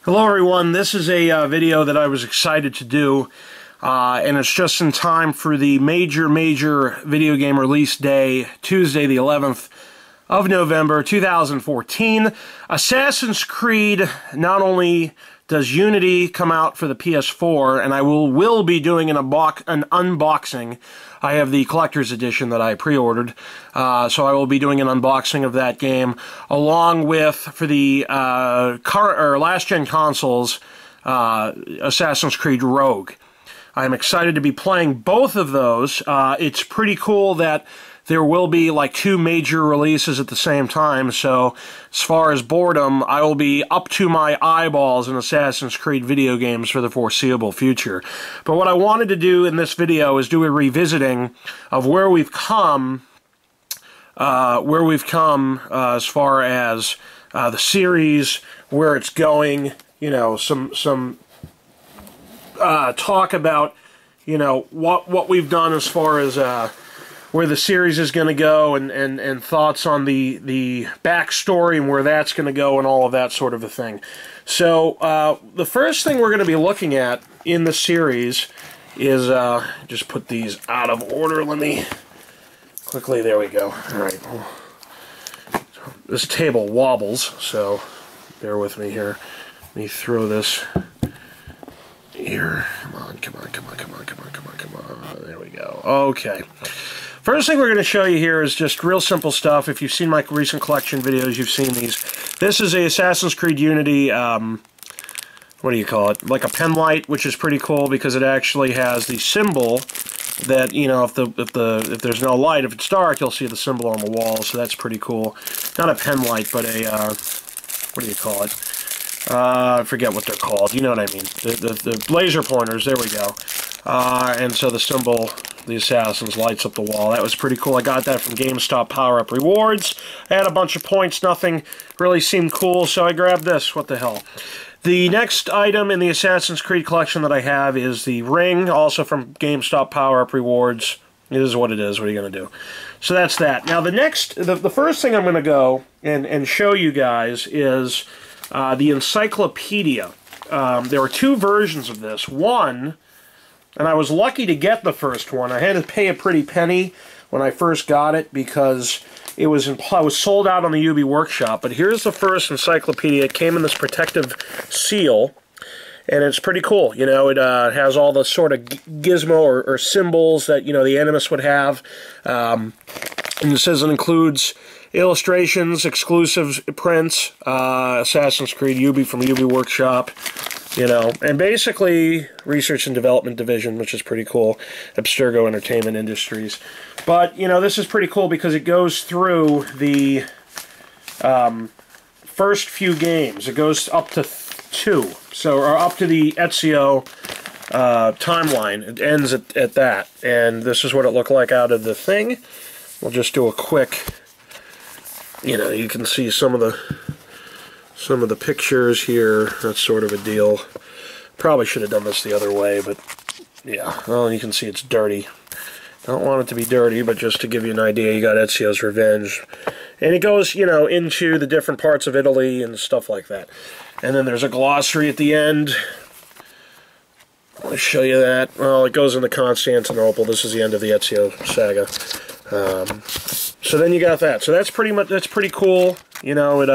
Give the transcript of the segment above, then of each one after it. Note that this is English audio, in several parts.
Hello everyone, this is a video that I was excited to do, and it's just in time for the major video game release day, Tuesday the 11th of November 2014. Assassin's Creed, not only does Unity come out for the PS4, and I will be doing an unboxing. I have the collector's edition that I pre-ordered, so I will be doing an unboxing of that game, along with, for the last-gen consoles, Assassin's Creed Rogue. I'm excited to be playing both of those. It's pretty cool that there will be like two major releases at the same time, so as far as boredom, I will be up to my eyeballs in Assassin's Creed video games for the foreseeable future. But what I wanted to do in this video is do a revisiting of where we've come as far as the series, where it's going, you know, some talk about, you know, what we've done as far as where the series is going to go, and thoughts on the backstory and where that's going to go and all of that sort of a thing. So the first thing we're going to be looking at in the series is, just put these out of order. Let me quickly, there we go. All right. This table wobbles, so bear with me here. Let me throw this here. Come on. There we go. Okay. First thing we're going to show you here is just real simple stuff. If you've seen my recent collection videos, you've seen these. This is a Assassin's Creed Unity, what do you call it? Like a pen light, which is pretty cool because it actually has the symbol that, you know, if there's no light, if it's dark, you'll see the symbol on the wall, so that's pretty cool. Not a pen light, but a, what do you call it? I forget what they're called. You know what I mean. The laser pointers, there we go. And so the symbol, the Assassins, lights up the wall. That was pretty cool. I got that from GameStop Power-Up Rewards. I had a bunch of points. Nothing really seemed cool, so I grabbed this. What the hell? The next item in the Assassin's Creed collection that I have is the ring, also from GameStop Power-Up Rewards. It is what it is. What are you going to do? So that's that. Now, the first thing I'm going to go and show you guys is the encyclopedia. There are two versions of this. One, and I was lucky to get the first one. I had to pay a pretty penny when I first got it because it was sold out on the UB Workshop. But here's the first encyclopedia. It came in this protective seal, and it's pretty cool. You know, it has all the sort of gizmo or symbols that, you know, the Animus would have. And it says it includes illustrations, exclusive prints, Assassin's Creed UB from UB Workshop, you know, and basically Research and Development Division, which is pretty cool, Abstergo Entertainment Industries. But, you know, this is pretty cool because it goes through the first few games. It goes up to or up to the Ezio timeline. It ends at that, and this is what it looked like out of the thing. We'll just do a quick, you know, you can see some of the pictures here, that sort of a deal. Probably should have done this the other way, but yeah, well, you can see it's dirty. Don't want it to be dirty, but just to give you an idea, you got Ezio's Revenge. And it goes, you know, into the different parts of Italy and stuff like that. And then there's a glossary at the end. I'll show you that. Well, it goes into Constantinople. This is the end of the Ezio saga. So then you got that. So that's pretty cool. You know, it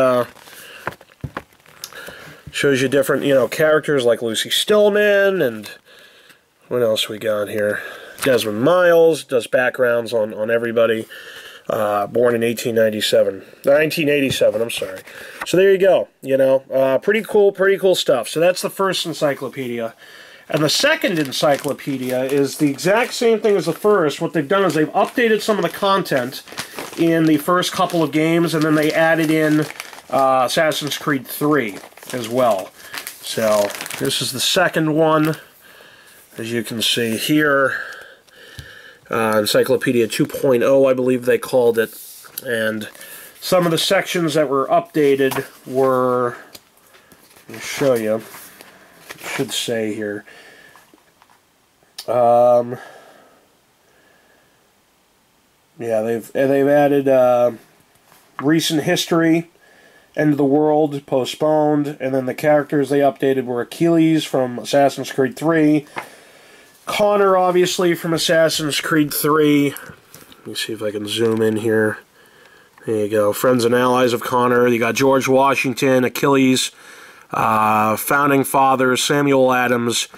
shows you different, you know, characters like Lucy Stillman, and what else we got here? Desmond Miles does backgrounds on everybody. Born in 1987, I'm sorry. So there you go. You know, pretty cool stuff. So that's the first encyclopedia. And the second encyclopedia is the exact same thing as the first. What they've done is they've updated some of the content in the first couple of games, and then they added in Assassin's Creed 3 as well. So this is the second one, as you can see here. Encyclopedia 2.0, I believe they called it. And some of the sections that were updated were, let me show you, it should say here. Yeah, they've added recent history End of the World, postponed. And then the characters they updated were Achilles from Assassin's Creed 3. Connor, obviously, from Assassin's Creed 3. Let me see if I can zoom in here. There you go. Friends and allies of Connor. You got George Washington, Achilles, Founding Fathers, Samuel Adams,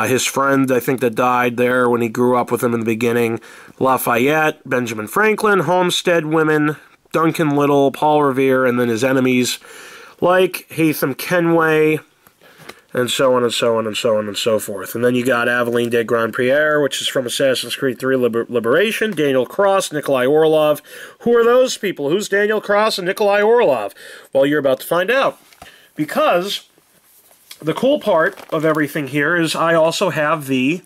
his friend, I think, that died there when he grew up with him in the beginning, Lafayette, Benjamin Franklin, Homestead Women, Duncan Little, Paul Revere, and then his enemies like Haytham Kenway, and so on and so on and so on and so forth. And then you got Aveline de Grandpierre, which is from Assassin's Creed 3 Liberation, Daniel Cross, Nikolai Orlov. Who are those people? Who's Daniel Cross and Nikolai Orlov? Well, you're about to find out. Because the cool part of everything here is I also have the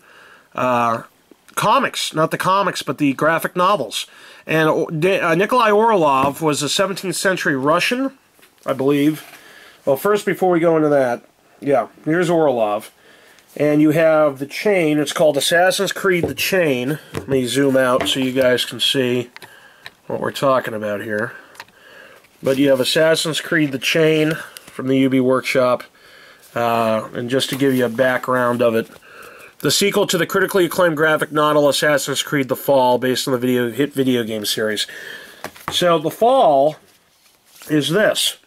comics. Not the comics, but the graphic novels. And Nikolai Orlov was a 17th century Russian, I believe. Well, first, before we go into that, yeah, here's Orlov. And you have the chain. It's called Assassin's Creed The Chain. Let me zoom out so you guys can see what we're talking about here. But you have Assassin's Creed The Chain from the UB Workshop. And just to give you a background of it, the sequel to the critically acclaimed graphic novel Assassin's Creed The Fall, based on the hit video game series. So The Fall is this.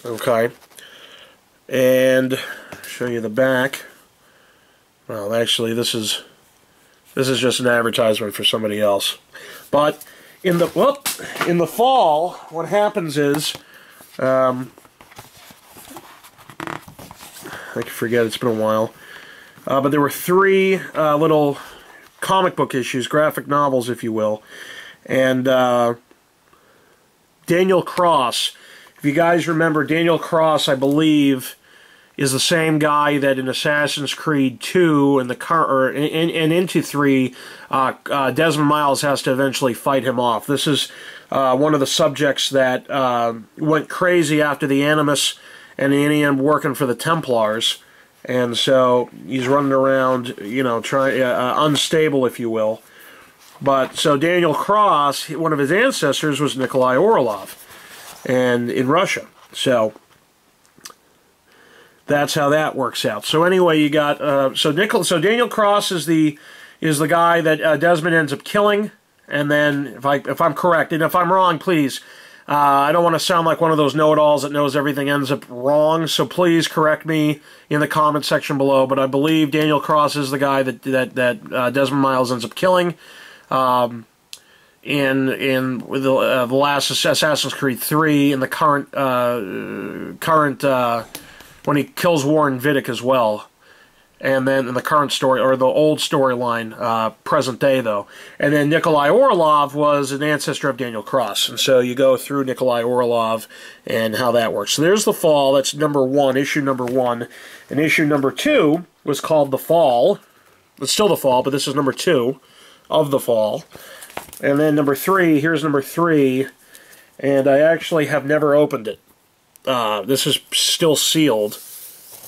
Okay. And show you the back. Well, actually, this is just an advertisement for somebody else. But in the fall, what happens is, I forget, it's been a while. But there were 3 little comic book issues, graphic novels, if you will. And Daniel Cross, if you guys remember, Daniel Cross, I believe, is the same guy that in Assassin's Creed 2 and into 3, Desmond Miles has to eventually fight him off. This is one of the subjects that went crazy after the Animus and in the end working for the Templars. And so he's running around, you know, unstable, if you will. But so Daniel Cross, one of his ancestors was Nikolai Orlov, and in Russia. So that's how that works out. So anyway, you got so Daniel Cross is the guy that Desmond ends up killing. And then if I'm correct, and if I'm wrong, please. I don't want to sound like one of those know-it-alls that knows everything ends up wrong, so please correct me in the comment section below. But I believe Daniel Cross is the guy that Desmond Miles ends up killing in the last Assassin's Creed 3, in the current when he kills Warren Vidic as well. And then in the current story, or the old storyline, present day though. And then Nikolai Orlov was an ancestor of Daniel Cross. And so you go through Nikolai Orlov and how that works. So there's The Fall. That's number 1, issue number 1. And issue number 2 was called The Fall. It's still The Fall, but this is number 2 of The Fall. And then number 3, here's number 3. And I actually have never opened it. This is still sealed,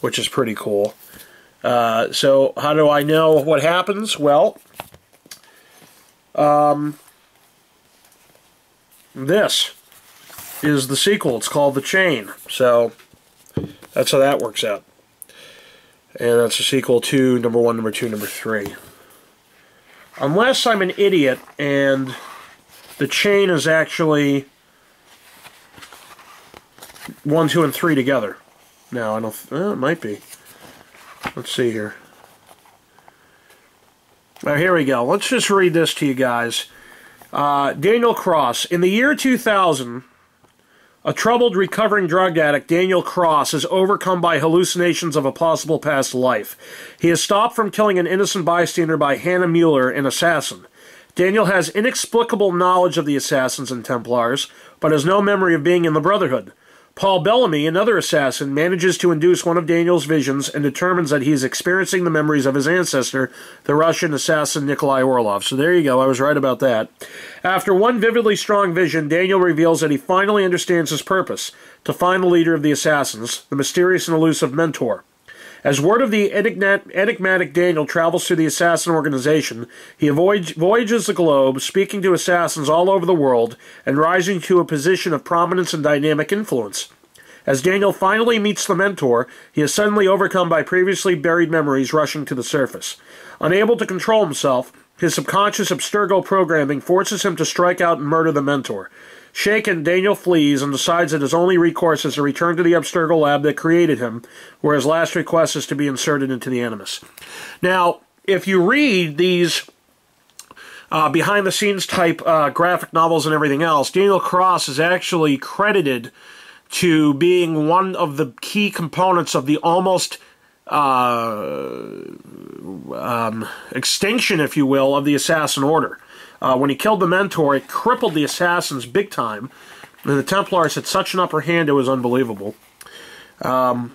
which is pretty cool. So how do I know what happens? Well, this is the sequel. It's called The Chain. So that's how that works out. And that's a sequel to number 1, number 2, number 3. Unless I'm an idiot and The Chain is actually 1, 2, and 3 together. No, I don't. It might be. Let's see here. Now, here we go. Let's just read this to you guys. Daniel Cross. In the year 2000, a troubled, recovering drug addict, Daniel Cross, is overcome by hallucinations of a possible past life. He is stopped from killing an innocent bystander by Hannah Mueller, an assassin. Daniel has inexplicable knowledge of the Assassins and Templars, but has no memory of being in the Brotherhood. Paul Bellamy, another assassin, manages to induce one of Daniel's visions and determines that he is experiencing the memories of his ancestor, the Russian assassin Nikolai Orlov. So there you go, I was right about that. After one vividly strong vision, Daniel reveals that he finally understands his purpose, to find the leader of the assassins, the mysterious and elusive Mentor. As word of the enigmatic Daniel travels through the assassin organization, he voyages the globe, speaking to assassins all over the world, and rising to a position of prominence and dynamic influence. As Daniel finally meets the mentor, he is suddenly overcome by previously buried memories rushing to the surface. Unable to control himself, his subconscious abstergo programming forces him to strike out and murder the mentor. Shaken, Daniel flees and decides that his only recourse is to return to the abstergo lab that created him, where his last request is to be inserted into the Animus. Now, if you read these behind-the-scenes type graphic novels and everything else, Daniel Cross is actually credited to being one of the key components of the almost extinction, if you will, of the Assassin Order. When he killed the mentor, it crippled the assassins big time, and the Templars had such an upper hand, it was unbelievable. And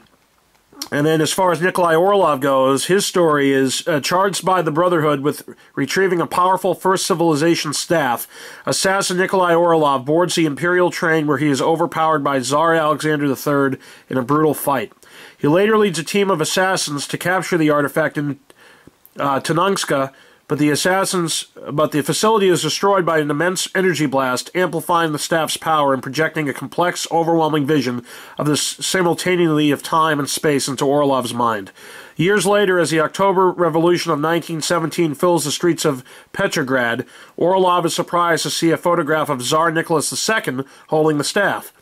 then as far as Nikolai Orlov goes, his story is charged by the Brotherhood with retrieving a powerful First Civilization staff. Assassin Nikolai Orlov boards the Imperial train where he is overpowered by Tsar Alexander III in a brutal fight. He later leads a team of assassins to capture the artifact in Tanungska, but the facility is destroyed by an immense energy blast, amplifying the staff's power and projecting a complex, overwhelming vision of the simultaneity of time and space into Orlov's mind. Years later, as the October Revolution of 1917 fills the streets of Petrograd, Orlov is surprised to see a photograph of Tsar Nicholas II holding the staff.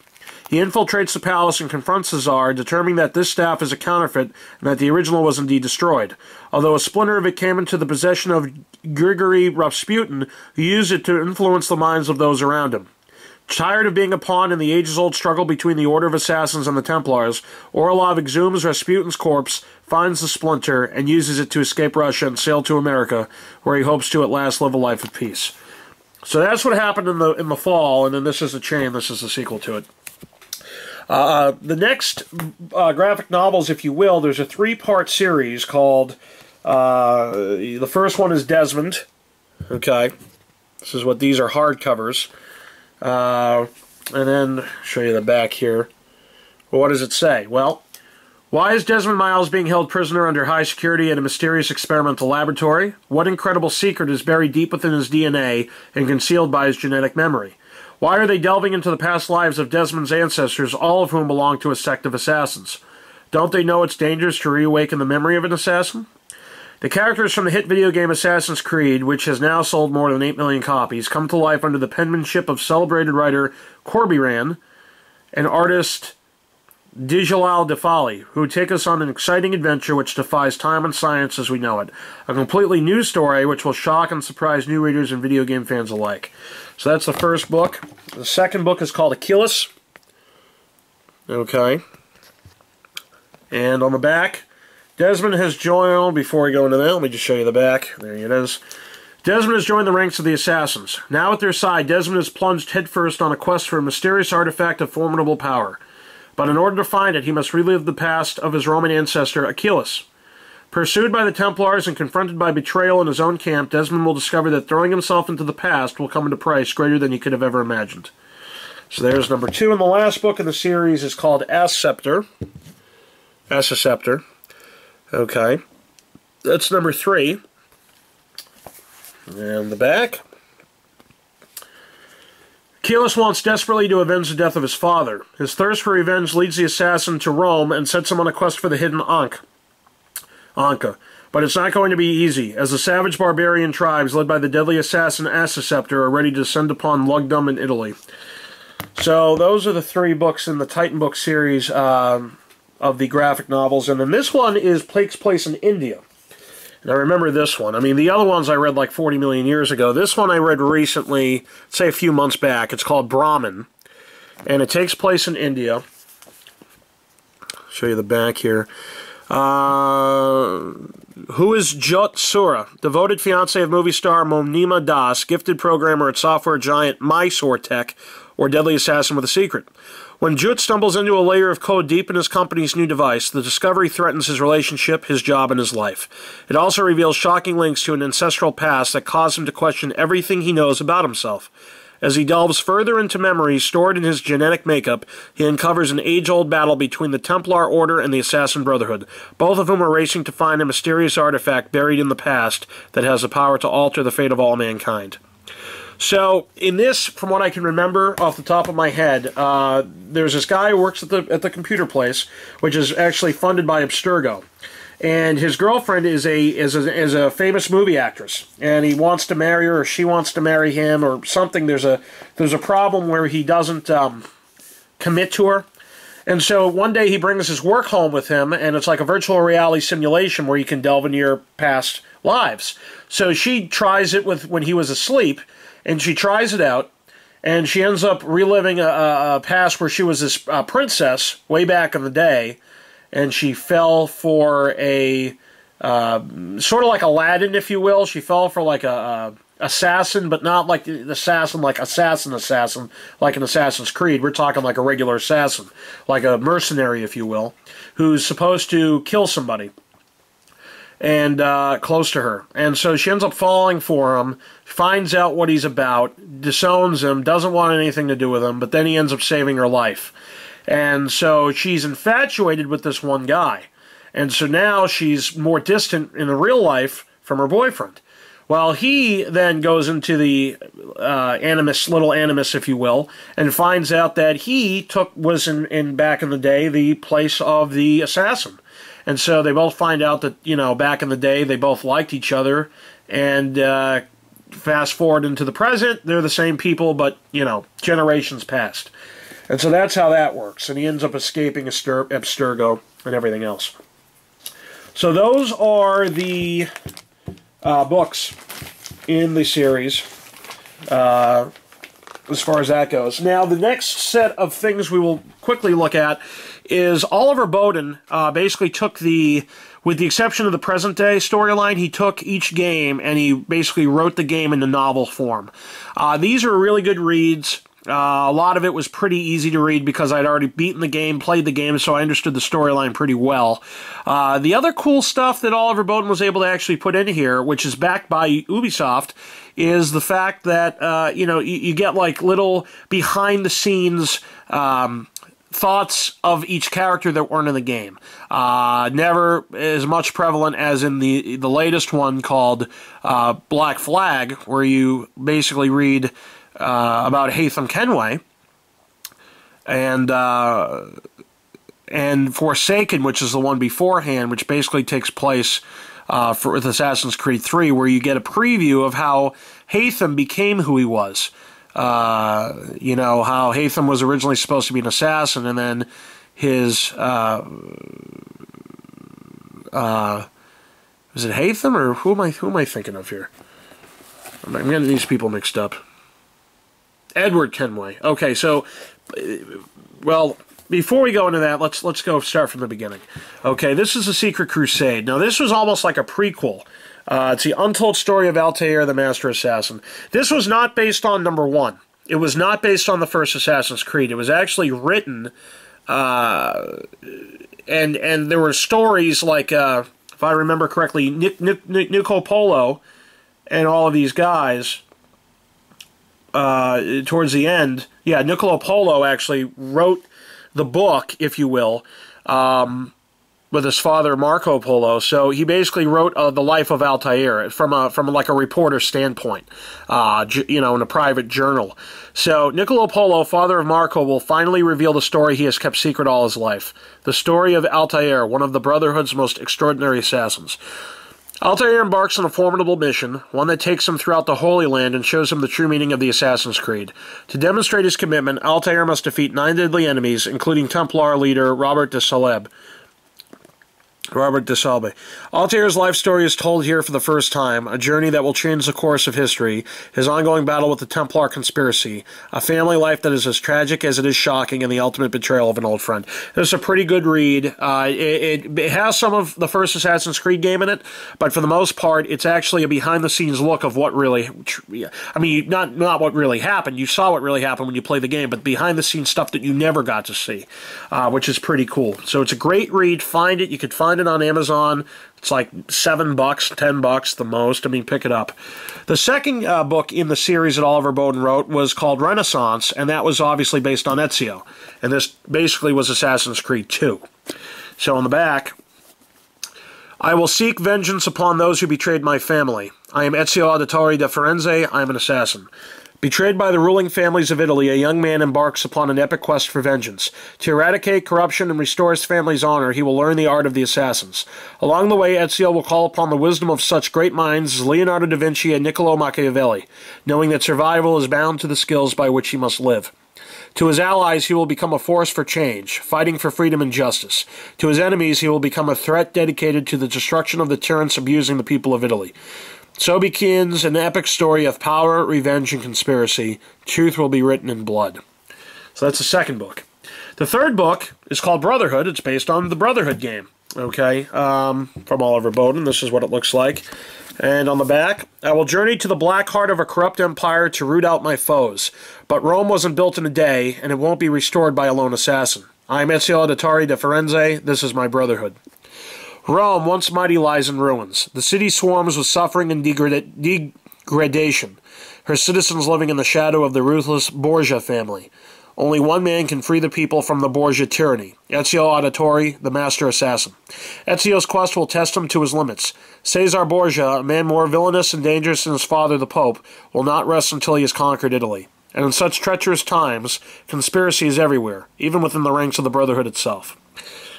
He infiltrates the palace and confronts the Tsar, determining that this staff is a counterfeit and that the original was indeed destroyed. Although a splinter of it came into the possession of Grigory Rasputin, who used it to influence the minds of those around him. Tired of being a pawn in the ages-old struggle between the Order of Assassins and the Templars, Orlov exhumes Rasputin's corpse, finds the splinter, and uses it to escape Russia and sail to America, where he hopes to at last live a life of peace. So that's what happened in the fall, and then this is the chain. This is the sequel to it. The next graphic novels, if you will, there's a three-part series called, the first one is Desmond. Okay. This is what these are, hardcovers. And then, show you the back here. Well, what does it say? Well, why is Desmond Miles being held prisoner under high security in a mysterious experimental laboratory? What incredible secret is buried deep within his DNA and concealed by his genetic memory? Why are they delving into the past lives of Desmond's ancestors, all of whom belong to a sect of assassins? Don't they know it's dangerous to reawaken the memory of an assassin? The characters from the hit video game Assassin's Creed, which has now sold more than 8 million copies, come to life under the penmanship of celebrated writer Corbiran and artist Djalal Defali, who take us on an exciting adventure which defies time and science as we know it. A completely new story which will shock and surprise new readers and video game fans alike. So that's the first book. The second book is called Achilles. Okay. And on the back, Desmond has joined, before we go into that, let me just show you the back. There it is. Desmond has joined the ranks of the assassins. Now at their side, Desmond is plunged headfirst on a quest for a mysterious artifact of formidable power. But in order to find it, he must relive the past of his Roman ancestor, Achilles. Pursued by the Templars and confronted by betrayal in his own camp, Desmond will discover that throwing himself into the past will come at a price greater than he could have ever imagined. So there's number 2, and the last book in the series is called Asceptor. Asceptor. Okay. That's number 3. And the back. Achilles wants desperately to avenge the death of his father. His thirst for revenge leads the assassin to Rome and sets him on a quest for the hidden Ankh. But it's not going to be easy, as the savage barbarian tribes led by the deadly assassin Asceptor are ready to descend upon Lugdunum in Italy. So those are the 3 books in the Titan book series of the graphic novels, and then this one takes place in India. And I remember this one. I mean, the other ones I read like 40 million years ago. This one I read recently, say a few months back. It's called Brahmin, and it takes place in India. I'll show you the back here. Who is Jyot Sura, devoted fiancé of movie star Monima Das, gifted programmer at software giant Mysore Tech, or deadly assassin with a secret? When Jyot stumbles into a layer of code deep in his company's new device, the discovery threatens his relationship, his job, and his life. It also reveals shocking links to an ancestral past that cause him to question everything he knows about himself. As he delves further into memories stored in his genetic makeup, he uncovers an age-old battle between the Templar Order and the Assassin Brotherhood, both of whom are racing to find a mysterious artifact buried in the past that has the power to alter the fate of all mankind. So, in this, from what I can remember off the top of my head, there's this guy who works at the computer place, which is actually funded by Abstergo. And his girlfriend is a famous movie actress, and he wants to marry her, or she wants to marry him, or something. There's a problem where he doesn't commit to her, and so one day he brings his work home with him, and it's like a virtual reality simulation where you can delve into your past lives. So she tries it with when he was asleep, and she tries it out, and she ends up reliving a past where she was this princess way back in the day. And she fell for a, sort of like Aladdin, if you will. She fell for like a assassin, but not like the assassin, like assassin, like an Assassin's Creed. We're talking like a regular assassin, like a mercenary, if you will, who's supposed to kill somebody and close to her. And so she ends up falling for him, finds out what he's about, disowns him, doesn't want anything to do with him, but then he ends up saving her life. And so she's infatuated with this one guy. And so now she's more distant in the real life from her boyfriend. Well, he then goes into the little animus, if you will, and finds out that he was in back in the day the place of the assassin. And so they both find out that, you know, back in the day they both liked each other. And fast forward into the present, they're the same people, but, you know, generations passed. And so that's how that works. And he ends up escaping Abstergo and everything else. So those are the books in the series as far as that goes. Now, the next set of things we will quickly look at is Oliver Bowden basically took with the exception of the present-day storyline, he took each game and he basically wrote the game into novel form. These are really good reads. A lot of it was pretty easy to read because I'd already beaten the game, played the game, so I understood the storyline pretty well. The other cool stuff that Oliver Bowden was able to actually put in here, which is backed by Ubisoft, is the fact that, you get like little behind-the-scenes thoughts of each character that weren't in the game. Never as much prevalent as in the latest one called Black Flag, where you basically read about Haytham Kenway, and Forsaken, which is the one beforehand, which basically takes place with Assassin's Creed 3, where you get a preview of how Haytham became who he was. How Haytham was originally supposed to be an assassin, and then his was it Haytham, or who am I thinking of here? I'm getting these people mixed up. Edward Kenway. Okay, so, well, before we go into that, let's go start from the beginning. Okay, this is The Secret Crusade. Now, this was almost like a prequel. It's the untold story of Altair, the Master Assassin. This was not based on number 1. It was not based on the first Assassin's Creed. It was actually written, and there were stories like, if I remember correctly, Nico Polo and all of these guys. Towards the end, yeah, Niccolo Polo actually wrote the book, if you will, with his father Marco Polo. So he basically wrote the life of Altair from like a reporter standpoint, in a private journal. So Niccolo Polo, father of Marco, will finally reveal the story he has kept secret all his life: the story of Altair, one of the Brotherhood's most extraordinary assassins. Altair embarks on a formidable mission, one that takes him throughout the Holy Land and shows him the true meaning of the Assassin's Creed. To demonstrate his commitment, Altair must defeat 9 deadly enemies, including Templar leader Robert de Salbe. Altair's life story is told here for the first time, a journey that will change the course of history, his ongoing battle with the Templar conspiracy, a family life that is as tragic as it is shocking, and the ultimate betrayal of an old friend. This is a pretty good read. It has some of the first Assassin's Creed game in it, but for the most part, it's actually a behind-the-scenes look of what really... I mean, not what really happened. You saw what really happened when you play the game, but behind-the-scenes stuff that you never got to see, which is pretty cool. So it's a great read. Find it. You could find find it on Amazon. It's like $7, $10 the most. I mean, pick it up. The second book in the series that Oliver Bowden wrote was called Renaissance, and that was obviously based on Ezio. And this basically was Assassin's Creed 2. So on the back, I will seek vengeance upon those who betrayed my family. I am Ezio Auditore da Firenze. I am an assassin. Betrayed by the ruling families of Italy, a young man embarks upon an epic quest for vengeance. To eradicate corruption and restore his family's honor, he will learn the art of the assassins. Along the way, Ezio will call upon the wisdom of such great minds as Leonardo da Vinci and Niccolò Machiavelli, knowing that survival is bound to the skills by which he must live. To his allies, he will become a force for change, fighting for freedom and justice. To his enemies, he will become a threat dedicated to the destruction of the tyrants abusing the people of Italy. So begins an epic story of power, revenge, and conspiracy. Truth will be written in blood. So that's the second book. The third book is called Brotherhood. It's based on the Brotherhood game, okay, from Oliver Bowden. This is what it looks like. And on the back, I will journey to the black heart of a corrupt empire to root out my foes. But Rome wasn't built in a day, and it won't be restored by a lone assassin. I am Ezio Auditore da Firenze. This is my Brotherhood. Rome, once mighty, lies in ruins. The city swarms with suffering and degradation, her citizens living in the shadow of the ruthless Borgia family. Only one man can free the people from the Borgia tyranny, Ezio Auditore, the master assassin. Ezio's quest will test him to his limits. Caesar Borgia, a man more villainous and dangerous than his father, the Pope, will not rest until he has conquered Italy. And in such treacherous times, conspiracy is everywhere, even within the ranks of the Brotherhood itself.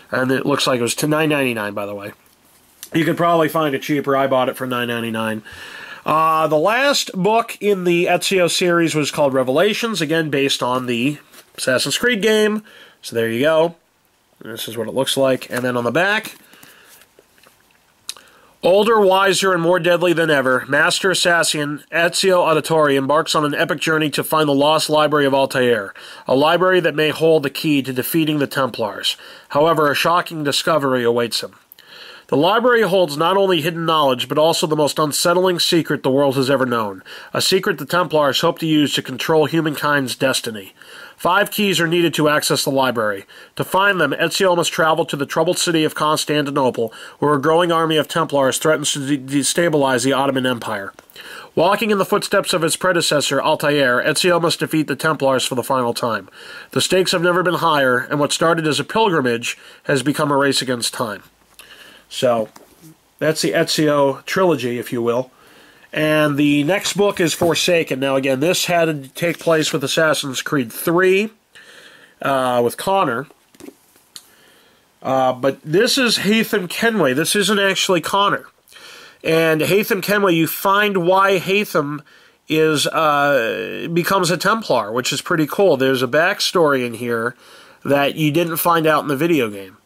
And it looks like it was $9.99, by the way. You could probably find it cheaper. I bought it for $9.99. The last book in the Ezio series was called Revelations, again based on the Assassin's Creed game. So there you go. This is what it looks like. And then on the back, older, wiser, and more deadly than ever, Master Assassin Ezio Auditore embarks on an epic journey to find the lost library of Altair, a library that may hold the key to defeating the Templars. However, a shocking discovery awaits him. The library holds not only hidden knowledge, but also the most unsettling secret the world has ever known, a secret the Templars hope to use to control humankind's destiny. 5 keys are needed to access the library. To find them, Ezio must travel to the troubled city of Constantinople, where a growing army of Templars threatens to destabilize the Ottoman Empire. Walking in the footsteps of his predecessor, Altair, Ezio must defeat the Templars for the final time. The stakes have never been higher, and what started as a pilgrimage has become a race against time. So, that's the Ezio trilogy, if you will. And the next book is Forsaken. Now, again, this had to take place with Assassin's Creed 3, with Connor. But this is Haytham Kenway. This isn't actually Connor. And Haytham Kenway, you find why Haytham is becomes a Templar, which is pretty cool. There's a backstory in here that you didn't find out in the video game.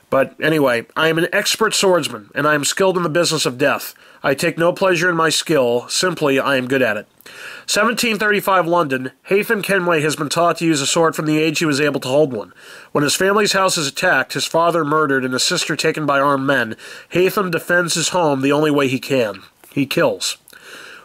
But anyway, I am an expert swordsman, and I am skilled in the business of death. I take no pleasure in my skill, simply I am good at it. 1735 London, Haytham Kenway has been taught to use a sword from the age he was able to hold one. When his family's house is attacked, his father murdered, and his sister taken by armed men, Haytham defends his home the only way he can. He kills.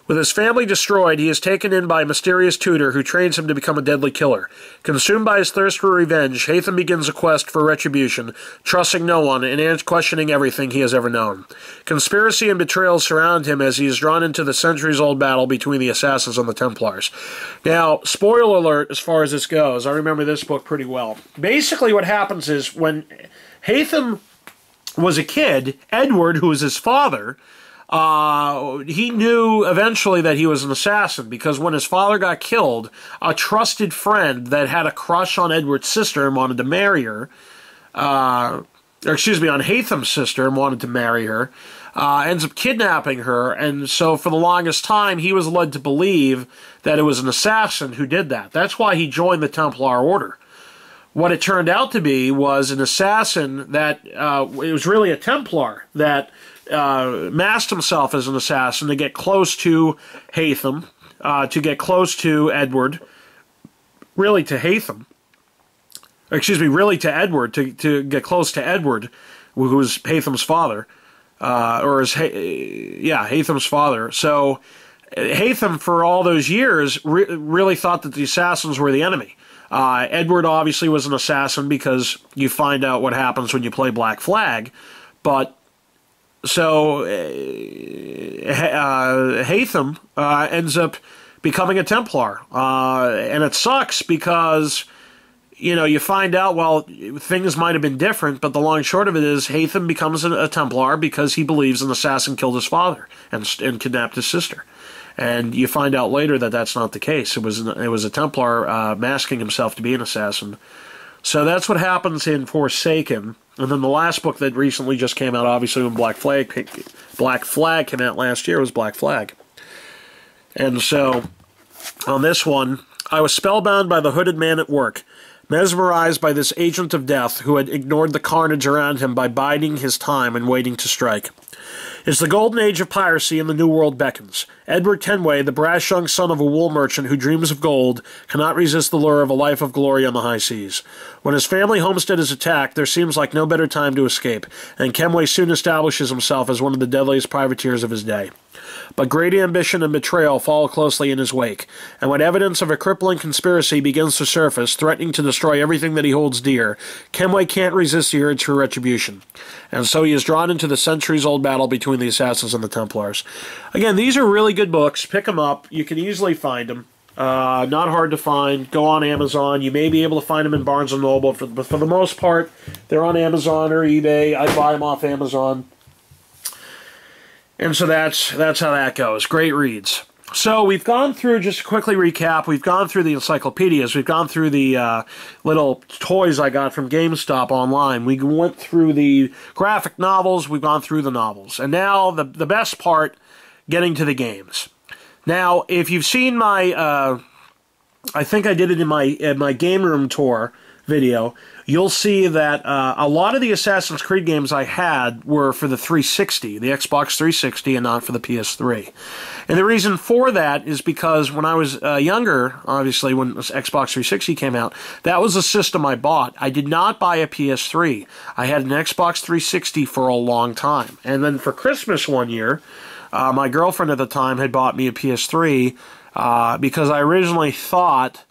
With his family destroyed, he is taken in by a mysterious tutor who trains him to become a deadly killer. Consumed by his thirst for revenge, Haytham begins a quest for retribution, trusting no one and questioning everything he has ever known. Conspiracy and betrayal surround him as he is drawn into the centuries-old battle between the Assassins and the Templars. Now, spoiler alert as far as this goes, I remember this book pretty well. Basically what happens is when Haytham was a kid, Edward, who was his father, he knew eventually that he was an assassin because when his father got killed, a trusted friend that had a crush on Edward's sister and wanted to marry her, on Haytham's sister and wanted to marry her, ends up kidnapping her, and so for the longest time he was led to believe that it was an assassin who did that. That's why he joined the Templar Order. What it turned out to be was an assassin that, it was really a Templar that masked himself as an assassin to get close to Haytham, to get close to Edward, really to Haytham, really to Edward, to get close to Edward, who was Haytham's father, Haytham's father. So Haytham, for all those years, really thought that the assassins were the enemy. Edward obviously was an assassin because you find out what happens when you play Black Flag. But so Hatham ends up becoming a Templar, and it sucks because, you know, you find out, well, things might have been different, but the long and short of it is Hatham becomes a Templar because he believes an assassin killed his father and kidnapped his sister. And you find out later that that's not the case. It was a Templar masking himself to be an assassin. So that's what happens in Forsaken. And then the last book that recently just came out, obviously when Black Flag came out last year, was Black Flag. And so on this one, I was spellbound by the hooded man at work, mesmerized by this agent of death who had ignored the carnage around him by biding his time and waiting to strike. It's the golden age of piracy and the New World beckons. Edward Kenway, the brash young son of a wool merchant who dreams of gold, cannot resist the lure of a life of glory on the high seas. When his family homestead is attacked, there seems like no better time to escape, and Kenway soon establishes himself as one of the deadliest privateers of his day. But great ambition and betrayal follow closely in his wake, and when evidence of a crippling conspiracy begins to surface, threatening to destroy everything that he holds dear, Kenway can't resist the urge for retribution. And so he is drawn into the centuries-old battle between the Assassins and the Templars. Again, these are really good books. Pick them up. You can easily find them. Not hard to find. Go on Amazon. You may be able to find them in Barnes & Noble, but for the most part, they're on Amazon or eBay. I buy them off Amazon. And so that's how that goes. Great reads. So we've gone through, just to quickly recap, we've gone through the encyclopedias, we've gone through the little toys I got from GameStop online, we went through the graphic novels, we've gone through the novels, and now the best part, getting to the games. Now, if you've seen my, I think I did it in my game room tour video, you'll see that a lot of the Assassin's Creed games I had were for the 360, the Xbox 360, and not for the PS3. And the reason for that is because when I was younger, obviously when Xbox 360 came out, that was the system I bought. I did not buy a PS3. I had an Xbox 360 for a long time. And then for Christmas one year, my girlfriend at the time had bought me a PS3 because I originally thought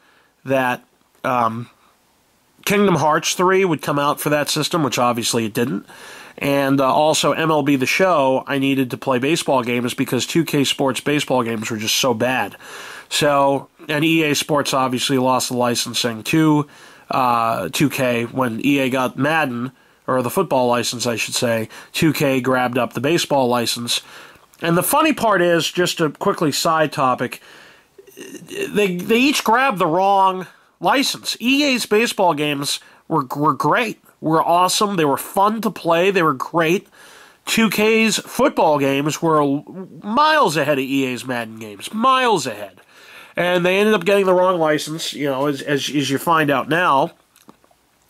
that Kingdom Hearts 3 would come out for that system, which obviously it didn't. And also MLB The Show, I needed to play baseball games because 2K Sports baseball games were just so bad. So, and EA Sports obviously lost the licensing to 2K when EA got Madden, or the football license, I should say. 2K grabbed up the baseball license. And the funny part is, just a quickly side topic, they each grabbed the wrong license. EA's baseball games were great, were awesome, they were fun to play, they were great. 2K's football games were miles ahead of EA's Madden games, miles ahead. And they ended up getting the wrong license, you know, as you find out now.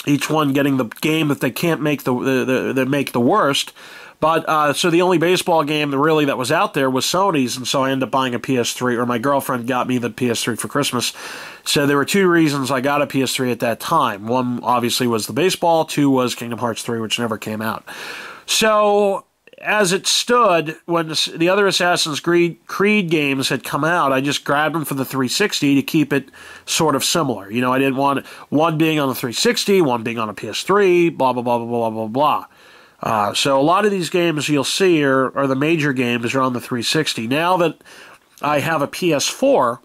Each one getting the game that they can't make make the worst. But so the only baseball game really that was out there was Sony's, and so I ended up buying a PS3, or my girlfriend got me the PS3 for Christmas. So there were two reasons I got a PS3 at that time. One obviously was the baseball, two was Kingdom Hearts 3, which never came out. So as it stood, when the other Assassin's Creed games had come out, I just grabbed them for the 360 to keep it sort of similar. You know, I didn't want one being on the 360, one being on a PS3, blah, blah, blah, blah, blah, blah, blah. So a lot of these games you'll see are the major games are on the 360. Now that I have a PS4,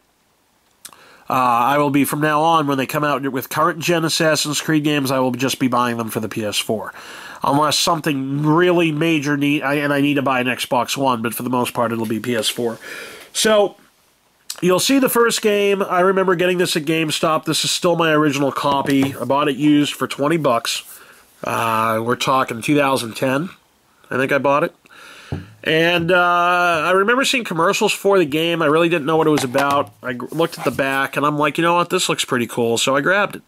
I will be, from now on, when they come out with current-gen Assassin's Creed games, I will just be buying them for the PS4. Unless something really major and I need to buy an Xbox One, but for the most part it'll be PS4. So, you'll see the first game. I remember getting this at GameStop. This is still my original copy. I bought it used for $20. We're talking 2010, I think I bought it. And I remember seeing commercials for the game. I really didn't know what it was about. I looked at the back, and I'm like, you know what, this looks pretty cool, so I grabbed it.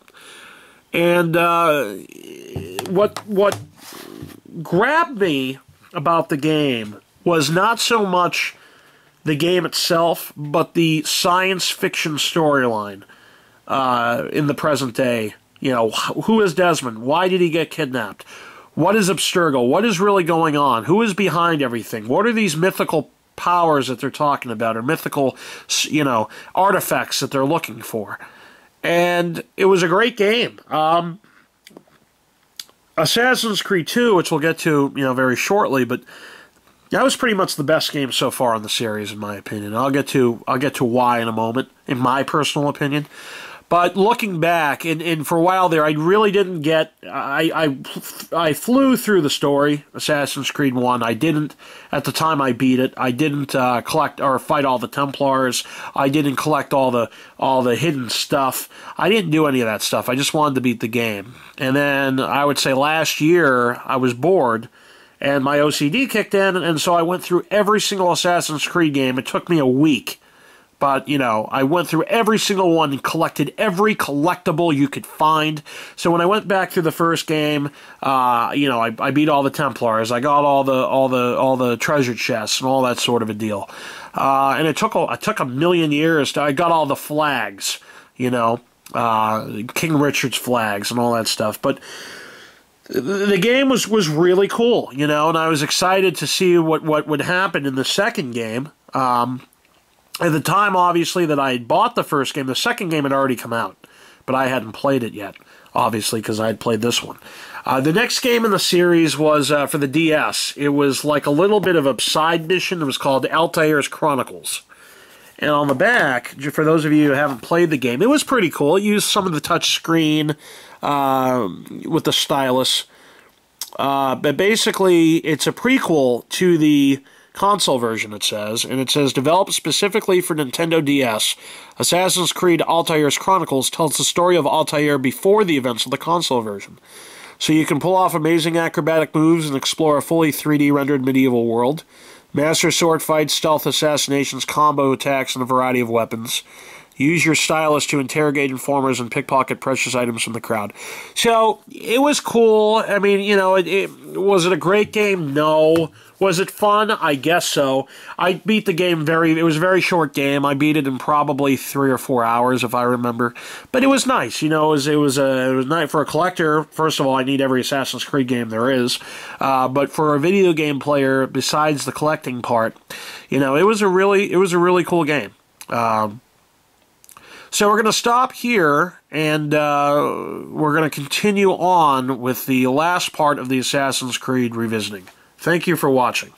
And what grabbed me about the game was not so much the game itself, but the science fiction storyline in the present day. You know, who is Desmond? Why did he get kidnapped? What is Abstergo? What is really going on? Who is behind everything? What are these mythical powers that they're talking about, or mythical, you know, artifacts that they're looking for? And it was a great game. Assassin's Creed 2, which we'll get to, very shortly, but that was pretty much the best game so far in the series, in my opinion. I'll get to why in a moment, in my personal opinion. But looking back, and for a while there, I really didn't get... I flew through the story, Assassin's Creed 1. I didn't, at the time I beat it, I didn't collect or fight all the Templars. I didn't collect all the hidden stuff. I didn't do any of that stuff. I just wanted to beat the game. And then, I would say last year, I was bored, and my OCD kicked in, and so I went through every single Assassin's Creed game. It took me a week. But, I went through every single one and collected every collectible you could find. So when I went back through the first game, I beat all the Templars. I got all the treasure chests and all that sort of a deal. And it took a million years. I got all the flags, King Richard's flags and all that stuff. But the game was really cool, and I was excited to see what would happen in the second game. At the time, obviously, that I had bought the first game, the second game had already come out, but I hadn't played it yet, obviously, because I had played this one. The next game in the series was for the DS. It was like a little bit of a side mission. It was called Altair's Chronicles. And on the back, for those of you who haven't played the game, it was pretty cool. It used some of the touch screen with the stylus. But basically, it's a prequel to the console version, it says, and it says, developed specifically for Nintendo DS, Assassin's Creed Altair's Chronicles tells the story of Altair before the events of the console version. So you can pull off amazing acrobatic moves and explore a fully 3D rendered medieval world, master sword fights, stealth assassinations, combo attacks, and a variety of weapons. Use your stylus to interrogate informers and pickpocket precious items from the crowd. So, it was cool. I mean, was it a great game? No. Was it fun? I guess so. I beat the game it was a very short game. I beat it in probably 3 or 4 hours, if I remember. But it was nice. It was nice for a collector. First of all, I need every Assassin's Creed game there is. But for a video game player, besides the collecting part, it was a really cool game. So we're going to stop here, and we're going to continue on with the last part of the Assassin's Creed revisiting. Thank you for watching.